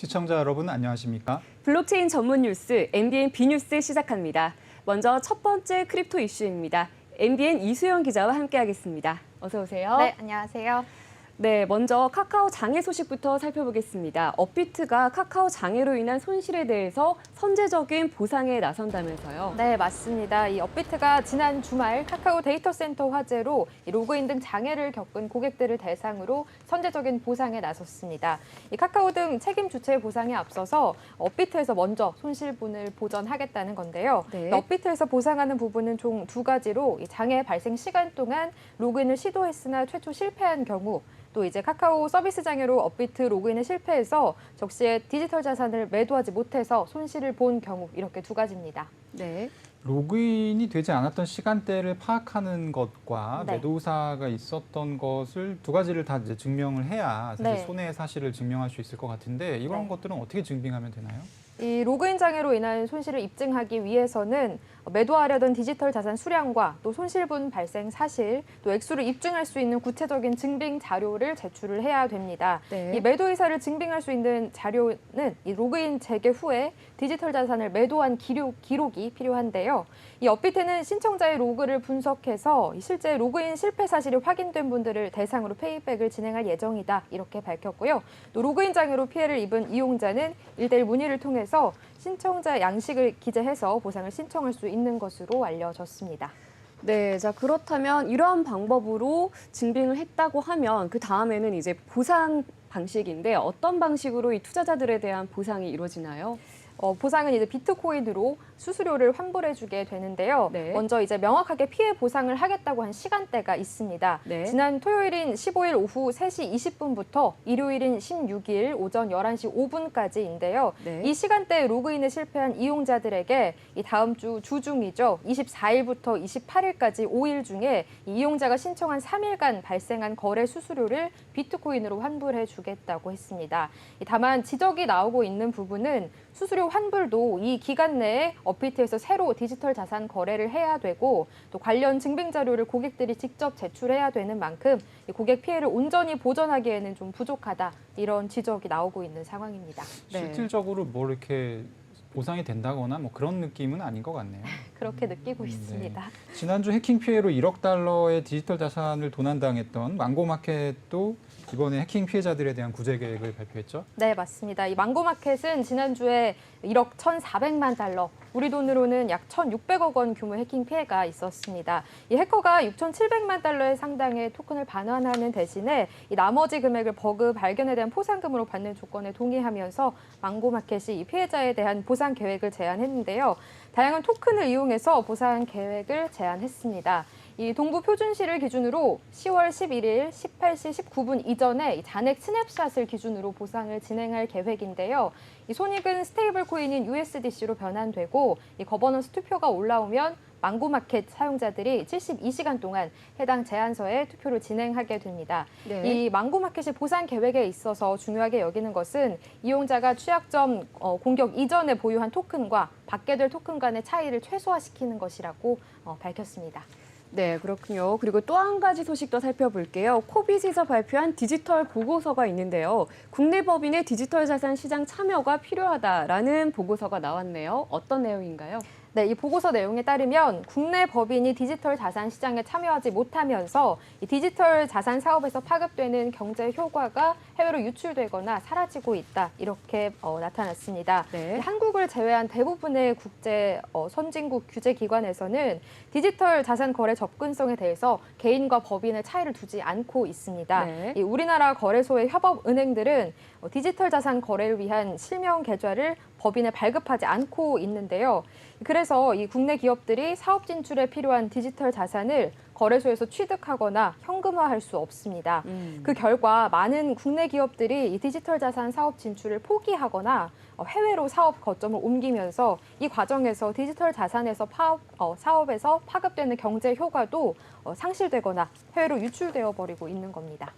시청자 여러분 안녕하십니까? 블록체인 전문 뉴스 MBN B뉴스 시작합니다. 먼저 첫 번째 크립토 이슈입니다. MBN 이수영 기자와 함께하겠습니다. 어서 오세요. 네, 안녕하세요. 네, 먼저 카카오 장애 소식부터 살펴보겠습니다. 업비트가 카카오 장애로 인한 손실에 대해서 선제적인 보상에 나선다면서요. 네, 맞습니다. 이 업비트가 지난 주말 카카오 데이터 센터 화재로 로그인 등 장애를 겪은 고객들을 대상으로 선제적인 보상에 나섰습니다. 이 카카오 등 책임 주체 보상에 앞서서 업비트에서 먼저 손실분을 보전하겠다는 건데요. 네. 업비트에서 보상하는 부분은 총 두 가지로 이 장애 발생 시간 동안 로그인을 시도했으나 최초 실패한 경우, 또 이제 카카오 서비스 장애로 업비트 로그인에 실패해서 적시에 디지털 자산을 매도하지 못해서 손실을 본 경우, 이렇게 두 가지입니다. 네. 로그인이 되지 않았던 시간대를 파악하는 것과 네. 매도 의사가 있었던 것을 두 가지를 다 이제 증명을 해야 사실 네. 손해의 사실을 증명할 수 있을 것 같은데 이런 네. 것들은 어떻게 증빙하면 되나요? 이 로그인 장애로 인한 손실을 입증하기 위해서는 매도하려던 디지털 자산 수량과 또 손실분 발생 사실, 또 액수를 입증할 수 있는 구체적인 증빙 자료를 제출을 해야 됩니다. 네. 이 매도 의사를 증빙할 수 있는 자료는 이 로그인 재개 후에 디지털 자산을 매도한 기록이 필요한데요. 이 업비트는 신청자의 로그를 분석해서 실제 로그인 실패 사실이 확인된 분들을 대상으로 페이백을 진행할 예정이다, 이렇게 밝혔고요. 또 로그인 장애로 피해를 입은 이용자는 1:1 문의를 통해서 신청자 양식을 기재해서 보상을 신청할 수 있는 것으로 알려졌습니다. 네, 자 그렇다면 이러한 방법으로 증빙을 했다고 하면 그 다음에는 이제 보상 방식인데 어떤 방식으로 이 투자자들에 대한 보상이 이루어지나요? 보상은 이제 비트코인으로 수수료를 환불해주게 되는데요. 네. 먼저 이제 명확하게 피해 보상을 하겠다고 한 시간대가 있습니다. 네. 지난 토요일인 15일 오후 3시 20분부터 일요일인 16일 오전 11시 5분까지인데요. 네. 이 시간대에 로그인에 실패한 이용자들에게 이 다음 주 주중이죠. 24일부터 28일까지 5일 중에 이 이용자가 신청한 3일간 발생한 거래 수수료를 비트코인으로 환불해 주겠다고 했습니다. 다만 지적이 나오고 있는 부분은 수수료 환불도 이 기간 내에 업비트에서 새로 디지털 자산 거래를 해야 되고, 또 관련 증빙 자료를 고객들이 직접 제출해야 되는 만큼 이 고객 피해를 온전히 보전하기에는 좀 부족하다, 이런 지적이 나오고 있는 상황입니다. 네. 실질적으로 뭐 이렇게 보상이 된다거나 뭐 그런 느낌은 아닌 것 같네요. 그렇게 느끼고 있습니다. 네. 지난주 해킹 피해로 1억 달러의 디지털 자산을 도난당했던 망고마켓도 이번에 해킹 피해자들에 대한 구제 계획을 발표했죠? 네, 맞습니다. 이 망고마켓은 지난주에 1억 1,400만 달러, 우리 돈으로는 약 1,600억 원 규모 해킹 피해가 있었습니다. 이 해커가 6,700만 달러의 상당의 토큰을 반환하는 대신에 이 나머지 금액을 버그 발견에 대한 포상금으로 받는 조건에 동의하면서 망고마켓이 이 피해자에 대한 보상 계획을 제안했는데요. 다양한 토큰을 이용해서 보상 계획을 제안했습니다. 이 동부 표준시를 기준으로 10월 11일 18시 19분 이전에 이 잔액 스냅샷을 기준으로 보상을 진행할 계획인데요. 이 손익은 스테이블 코인인 USDC로 변환되고, 이 거버넌스 투표가 올라오면 망고마켓 사용자들이 72시간 동안 해당 제안서에 투표를 진행하게 됩니다. 네. 이 망고마켓의 보상 계획에 있어서 중요하게 여기는 것은 이용자가 취약점 공격 이전에 보유한 토큰과 받게 될 토큰 간의 차이를 최소화시키는 것이라고 밝혔습니다. 네, 그렇군요. 그리고 또 한 가지 소식도 살펴볼게요. 코빗에서 발표한 디지털 보고서가 있는데요. 국내 법인의 디지털 자산 시장 참여가 필요하다라는 보고서가 나왔네요. 어떤 내용인가요? 네, 이 보고서 내용에 따르면 국내 법인이 디지털 자산 시장에 참여하지 못하면서 이 디지털 자산 사업에서 파급되는 경제 효과가 해외로 유출되거나 사라지고 있다, 이렇게 나타났습니다. 네. 한국을 제외한 대부분의 국제 선진국 규제 기관에서는 디지털 자산 거래 접근성에 대해서 개인과 법인의 차이를 두지 않고 있습니다. 네. 이 우리나라 거래소의 협업 은행들은 디지털 자산 거래를 위한 실명 계좌를 법인에 발급하지 않고 있는데요. 그래서 이 국내 기업들이 사업 진출에 필요한 디지털 자산을 거래소에서 취득하거나 현금화할 수 없습니다. 그 결과 많은 국내 기업들이 이 디지털 자산 사업 진출을 포기하거나 해외로 사업 거점을 옮기면서 이 과정에서 디지털 자산에서 사업에서 파급되는 경제 효과도 상실되거나 해외로 유출되어 버리고 있는 겁니다.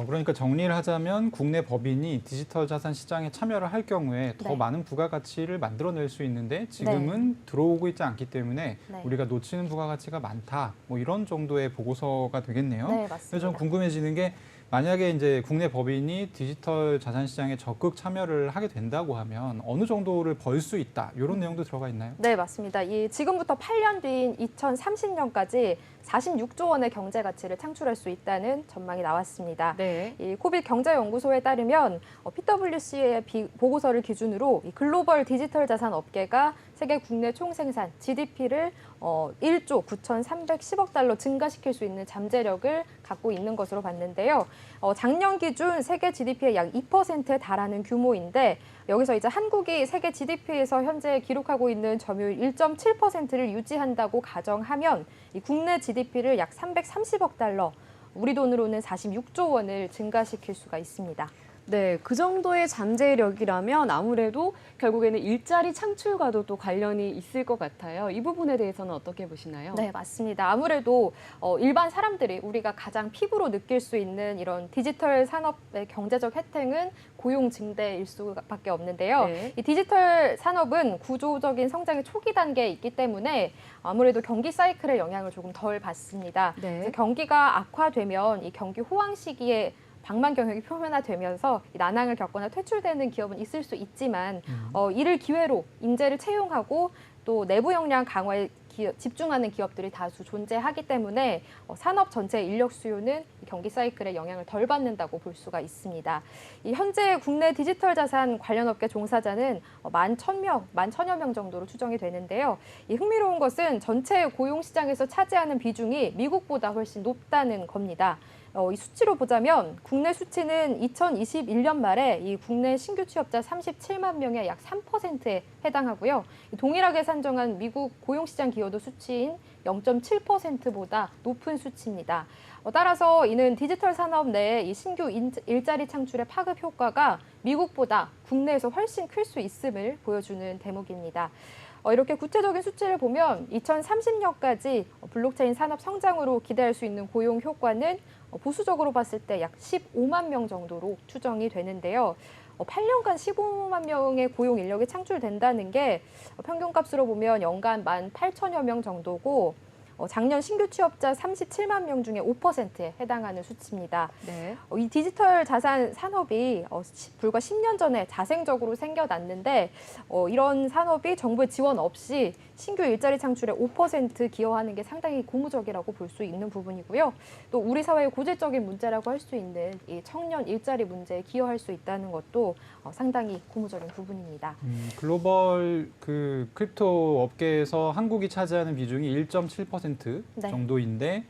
그러니까 정리를 하자면 국내 법인이 디지털 자산 시장에 참여를 할 경우에 더 네. 많은 부가가치를 만들어낼 수 있는데 지금은 들어오고 있지 않기 때문에 네. 우리가 놓치는 부가가치가 많다. 뭐 이런 정도의 보고서가 되겠네요. 네, 그래서 맞습니다. 좀 궁금해지는 게 만약에 이제 국내 법인이 디지털 자산 시장에 적극 참여를 하게 된다고 하면 어느 정도를 벌 수 있다. 이런 내용도 들어가 있나요? 네, 맞습니다. 지금부터 8년 뒤인 2030년까지 46조 원의 경제 가치를 창출할 수 있다는 전망이 나왔습니다. 네. 이 코빗 경제연구소에 따르면 PwC의 보고서를 기준으로 이 글로벌 디지털 자산 업계가 세계 국내 총생산 GDP를 1조 9,310억 달러 증가시킬 수 있는 잠재력을 갖고 있는 것으로 봤는데요. 작년 기준 세계 GDP의 약 2%에 달하는 규모인데 여기서 이제 한국이 세계 GDP에서 현재 기록하고 있는 점유율 1.7%를 유지한다고 가정하면 이 국내 GDP를 약 330억 달러, 우리 돈으로는 46조 원을 증가시킬 수가 있습니다. 네, 그 정도의 잠재력이라면 아무래도 결국에는 일자리 창출과도 또 관련이 있을 것 같아요. 이 부분에 대해서는 어떻게 보시나요? 네, 맞습니다. 아무래도 일반 사람들이 우리가 가장 피부로 느낄 수 있는 이런 디지털 산업의 경제적 혜택은 고용 증대일 수밖에 없는데요. 네. 이 디지털 산업은 구조적인 성장의 초기 단계에 있기 때문에 아무래도 경기 사이클의 영향을 조금 덜 받습니다. 네. 그래서 경기가 악화되면 이 경기 호황 시기에 방만 경영이 표면화되면서 난항을 겪거나 퇴출되는 기업은 있을 수 있지만 이를 기회로 인재를 채용하고 또 내부 역량 강화에 집중하는 기업들이 다수 존재하기 때문에 산업 전체의 인력 수요는 경기 사이클에 영향을 덜 받는다고 볼 수가 있습니다. 현재 국내 디지털 자산 관련 업계 종사자는 11,000여 명 정도로 추정이 되는데요. 흥미로운 것은 전체 고용 시장에서 차지하는 비중이 미국보다 훨씬 높다는 겁니다. 이 수치로 보자면 국내 수치는 2021년 말에 이 국내 신규 취업자 37만 명의 약 3%에 해당하고요. 동일하게 산정한 미국 고용시장 기여도 수치인 0.7%보다 높은 수치입니다. 따라서 이는 디지털 산업 내에 이 신규 일자리 창출의 파급 효과가 미국보다 국내에서 훨씬 클 수 있음을 보여주는 대목입니다. 이렇게 구체적인 수치를 보면 2030년까지 블록체인 산업 성장으로 기대할 수 있는 고용 효과는 보수적으로 봤을 때 약 15만 명 정도로 추정이 되는데요. 8년간 15만 명의 고용 인력이 창출된다는 게 평균값으로 보면 연간 18,000여 명 정도고 작년 신규 취업자 37만 명 중에 5%에 해당하는 수치입니다. 네. 이 디지털 자산 산업이 불과 10년 전에 자생적으로 생겨났는데 이런 산업이 정부의 지원 없이 신규 일자리 창출에 5% 기여하는 게 상당히 고무적이라고 볼 수 있는 부분이고요. 또 우리 사회의 고질적인 문제라고 할 수 있는 이 청년 일자리 문제에 기여할 수 있다는 것도 상당히 고무적인 부분입니다. 글로벌 그 크립토 업계에서 한국이 차지하는 비중이 1.7% 네. 정도인데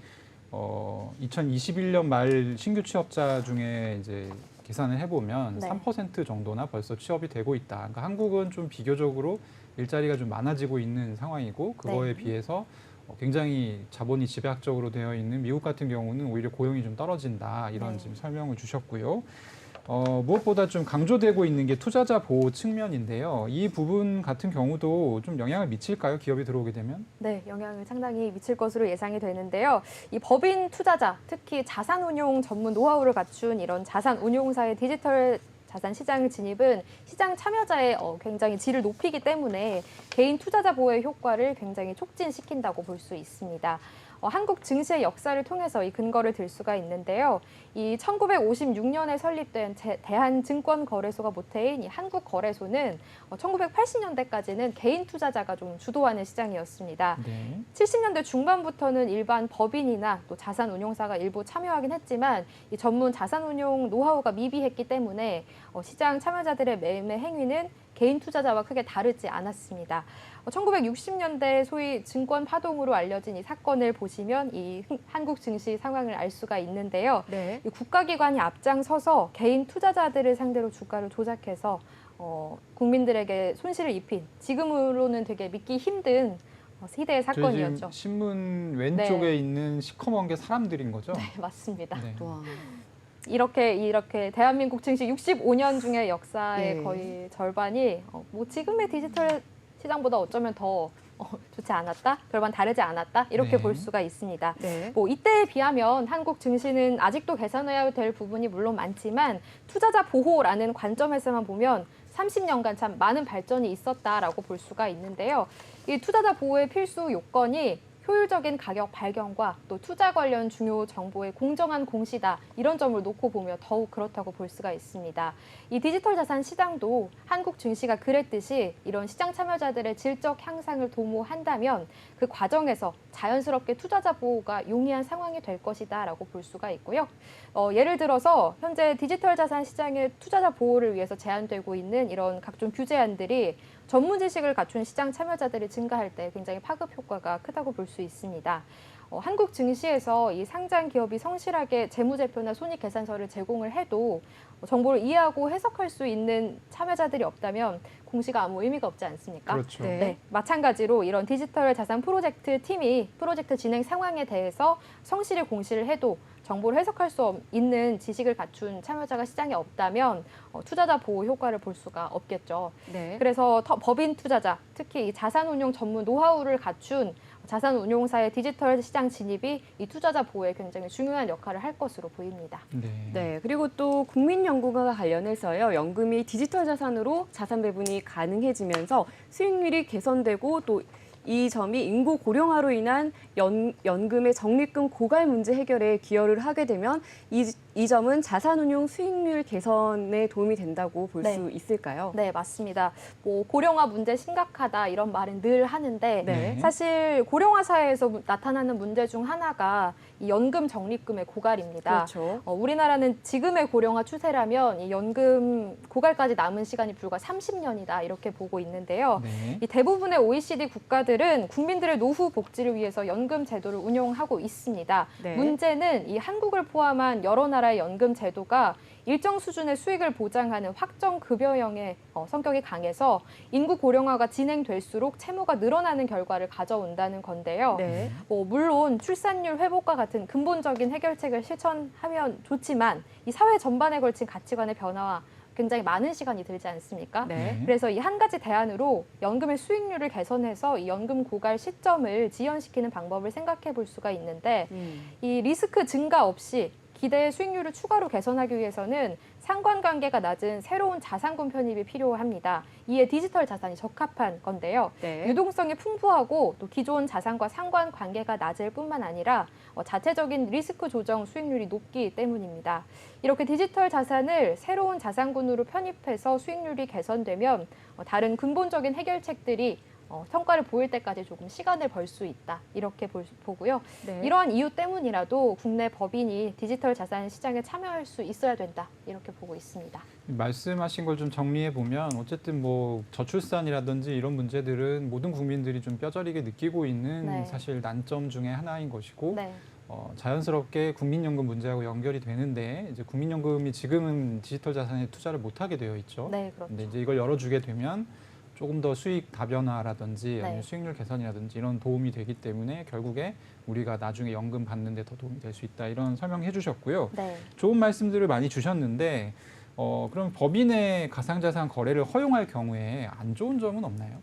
2021년 말 신규 취업자 중에 이제 계산을 해보면 네. 3% 정도나 벌써 취업이 되고 있다. 그러니까 한국은 좀 비교적으로 일자리가 좀 많아지고 있는 상황이고 그거에 네. 비해서 굉장히 자본이 집약적으로 되어 있는 미국 같은 경우는 오히려 고용이 좀 떨어진다. 이런 네. 지금 설명을 주셨고요. 무엇보다 좀 강조되고 있는 게 투자자 보호 측면인데요. 이 부분 같은 경우도 좀 영향을 미칠까요? 기업이 들어오게 되면? 네, 영향을 상당히 미칠 것으로 예상이 되는데요. 이 법인 투자자, 특히 자산운용 전문 노하우를 갖춘 이런 자산운용사의 디지털 자산 시장 진입은 시장 참여자의 굉장히 질을 높이기 때문에 개인 투자자 보호의 효과를 굉장히 촉진시킨다고 볼 수 있습니다. 한국 증시의 역사를 통해서 이 근거를 들 수가 있는데요. 이 1956년에 설립된 대한증권거래소가 모태인 이 한국거래소는 1980년대까지는 개인 투자자가 좀 주도하는 시장이었습니다. 네. 70년대 중반부터는 일반 법인이나 또 자산운용사가 일부 참여하긴 했지만 이 전문 자산운용 노하우가 미비했기 때문에 시장 참여자들의 매매 행위는 개인 투자자와 크게 다르지 않았습니다. 1960년대 소위 증권 파동으로 알려진 이 사건을 보시면 이 한국 증시 상황을 알 수가 있는데요. 네. 이 국가기관이 앞장서서 개인 투자자들을 상대로 주가를 조작해서 국민들에게 손실을 입힌 지금으로는 되게 믿기 힘든 희대의 저희 사건이었죠. 지금 신문 왼쪽에 네. 있는 시커먼 게 사람들인 거죠? 네, 맞습니다. 네. 와. 이렇게 대한민국 증시 65년 중의 역사의 네. 거의 절반이 뭐 지금의 디지털 시장보다 어쩌면 더 좋지 않았다, 별반 다르지 않았다 이렇게 네. 볼 수가 있습니다. 네. 뭐 이때에 비하면 한국 증시는 아직도 개선해야 될 부분이 물론 많지만 투자자 보호라는 관점에서만 보면 30년간 참 많은 발전이 있었다라고 볼 수가 있는데요. 이 투자자 보호의 필수 요건이 효율적인 가격 발견과 또 투자 관련 중요 정보의 공정한 공시다 이런 점을 놓고 보면 더욱 그렇다고 볼 수가 있습니다. 이 디지털 자산 시장도 한국 증시가 그랬듯이 이런 시장 참여자들의 질적 향상을 도모한다면 그 과정에서 자연스럽게 투자자 보호가 용이한 상황이 될 것이다라고 볼 수가 있고요. 예를 들어서 현재 디지털 자산 시장의 투자자 보호를 위해서 제안되고 있는 이런 각종 규제안들이 전문 지식을 갖춘 시장 참여자들이 증가할 때 굉장히 파급 효과가 크다고 볼 수 있습니다. 한국 증시에서 이 상장 기업이 성실하게 재무제표나 손익계산서를 제공을 해도 정보를 이해하고 해석할 수 있는 참여자들이 없다면 공시가 아무 의미가 없지 않습니까? 그렇죠. 네, 마찬가지로 이런 디지털 자산 프로젝트 팀이 프로젝트 진행 상황에 대해서 성실히 공시를 해도 정보를 해석할 수 있는 지식을 갖춘 참여자가 시장에 없다면 투자자 보호 효과를 볼 수가 없겠죠. 네. 그래서 법인 투자자, 특히 이 자산운용 전문 노하우를 갖춘 자산운용사의 디지털 시장 진입이 이 투자자 보호에 굉장히 중요한 역할을 할 것으로 보입니다. 네, 그리고 또 국민연금과 관련해서요. 연금이 디지털 자산으로 자산 배분이 가능해지면서 수익률이 개선되고 또 이 점이 인구 고령화로 인한 연금의 적립금 고갈 문제 해결에 기여를 하게 되면 이 점은 자산운용 수익률 개선에 도움이 된다고 볼 수 있을까요? 네, 맞습니다. 뭐 고령화 문제 심각하다 이런 말은 늘 하는데 네. 사실 고령화 사회에서 나타나는 문제 중 하나가 이 연금 적립금의 고갈입니다. 그렇죠. 우리나라는 지금의 고령화 추세라면 이 연금 고갈까지 남은 시간이 불과 30년이다 이렇게 보고 있는데요. 네. 이 대부분의 OECD 국가들은 국민들의 노후 복지를 위해서 연금 제도를 운용하고 있습니다. 네. 문제는 이 한국을 포함한 여러 나라의 연금 제도가 일정 수준의 수익을 보장하는 확정급여형의 성격이 강해서 인구 고령화가 진행될수록 채무가 늘어나는 결과를 가져온다는 건데요. 네. 물론 출산율 회복과 같은 근본적인 해결책을 실천하면 좋지만 이 사회 전반에 걸친 가치관의 변화와 굉장히 많은 시간이 들지 않습니까? 네. 그래서 이 한 가지 대안으로 연금의 수익률을 개선해서 이 연금 고갈 시점을 지연시키는 방법을 생각해 볼 수가 있는데 이 리스크 증가 없이 기대의 수익률을 추가로 개선하기 위해서는 상관관계가 낮은 새로운 자산군 편입이 필요합니다. 이에 디지털 자산이 적합한 건데요. 네. 유동성이 풍부하고 또 기존 자산과 상관관계가 낮을 뿐만 아니라 자체적인 리스크 조정 수익률이 높기 때문입니다. 이렇게 디지털 자산을 새로운 자산군으로 편입해서 수익률이 개선되면 다른 근본적인 해결책들이 성과를 보일 때까지 조금 시간을 벌 수 있다 이렇게 보고요. 네. 이러한 이유 때문이라도 국내 법인이 디지털 자산 시장에 참여할 수 있어야 된다 이렇게 보고 있습니다. 말씀하신 걸 좀 정리해 보면 어쨌든 뭐 저출산이라든지 이런 문제들은 모든 국민들이 좀 뼈저리게 느끼고 있는 네. 사실 난점 중에 하나인 것이고 네. 자연스럽게 국민연금 문제하고 연결이 되는데 이제 국민연금이 지금은 디지털 자산에 투자를 못하게 되어 있죠. 네, 그렇죠. 근데 이제 이걸 열어주게 되면 조금 더 수익 다변화라든지 네. 아니면 수익률 개선이라든지 이런 도움이 되기 때문에 결국에 우리가 나중에 연금 받는 데 더 도움이 될 수 있다 이런 설명해 주셨고요. 네. 좋은 말씀들을 많이 주셨는데 그럼 법인의 가상자산 거래를 허용할 경우에 안 좋은 점은 없나요?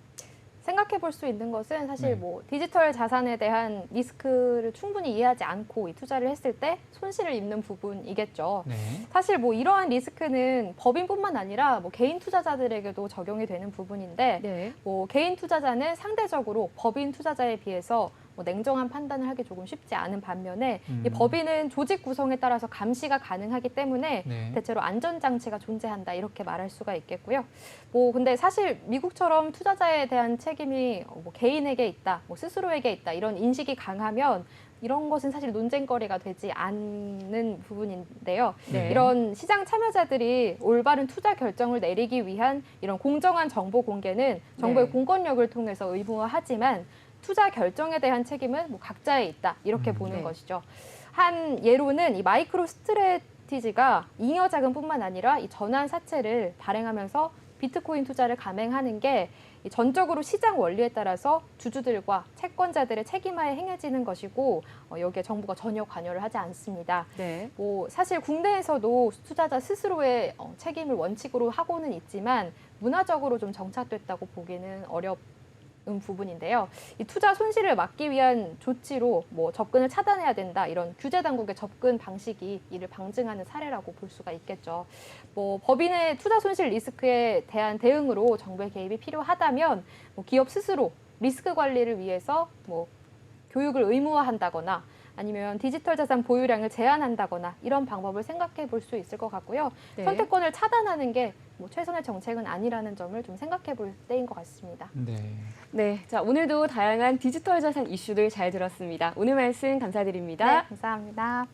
생각해 볼 수 있는 것은 사실 네. 뭐 디지털 자산에 대한 리스크를 충분히 이해하지 않고 이 투자를 했을 때 손실을 입는 부분이겠죠. 네. 사실 뭐 이러한 리스크는 법인뿐만 아니라 뭐 개인 투자자들에게도 적용이 되는 부분인데 네. 뭐 개인 투자자는 상대적으로 법인 투자자에 비해서 뭐 냉정한 판단을 하기 조금 쉽지 않은 반면에 이 법인은 조직 구성에 따라서 감시가 가능하기 때문에 네. 대체로 안전장치가 존재한다 이렇게 말할 수가 있겠고요. 뭐 근데 사실 미국처럼 투자자에 대한 책임이 뭐 개인에게 있다, 뭐 스스로에게 있다 이런 인식이 강하면 이런 것은 사실 논쟁거리가 되지 않는 부분인데요. 네. 이런 시장 참여자들이 올바른 투자 결정을 내리기 위한 이런 공정한 정보 공개는 정부의 네. 공권력을 통해서 의무화하지만 투자 결정에 대한 책임은 뭐 각자에 있다 이렇게 보는 네. 것이죠. 한 예로는 이 마이크로 스트래티지가 잉여 자금뿐만 아니라 이 전환 사채를 발행하면서 비트코인 투자를 감행하는 게 전적으로 시장 원리에 따라서 주주들과 채권자들의 책임하에 행해지는 것이고 여기에 정부가 전혀 관여를 하지 않습니다. 네. 뭐 사실 국내에서도 투자자 스스로의 책임을 원칙으로 하고는 있지만 문화적으로 좀 정착됐다고 보기는 어렵습니다. 부분인데요. 이 투자 손실을 막기 위한 조치로 뭐 접근을 차단해야 된다 이런 규제 당국의 접근 방식이 이를 방증하는 사례라고 볼 수가 있겠죠. 뭐 법인의 투자 손실 리스크에 대한 대응으로 정부의 개입이 필요하다면 뭐 기업 스스로 리스크 관리를 위해서 뭐 교육을 의무화한다거나 아니면 디지털 자산 보유량을 제한한다거나 이런 방법을 생각해 볼 수 있을 것 같고요. 네. 선택권을 차단하는 게 뭐 최선의 정책은 아니라는 점을 좀 생각해 볼 때인 것 같습니다. 네. 네, 자 오늘도 다양한 디지털 자산 이슈들 잘 들었습니다. 오늘 말씀 감사드립니다. 네, 감사합니다.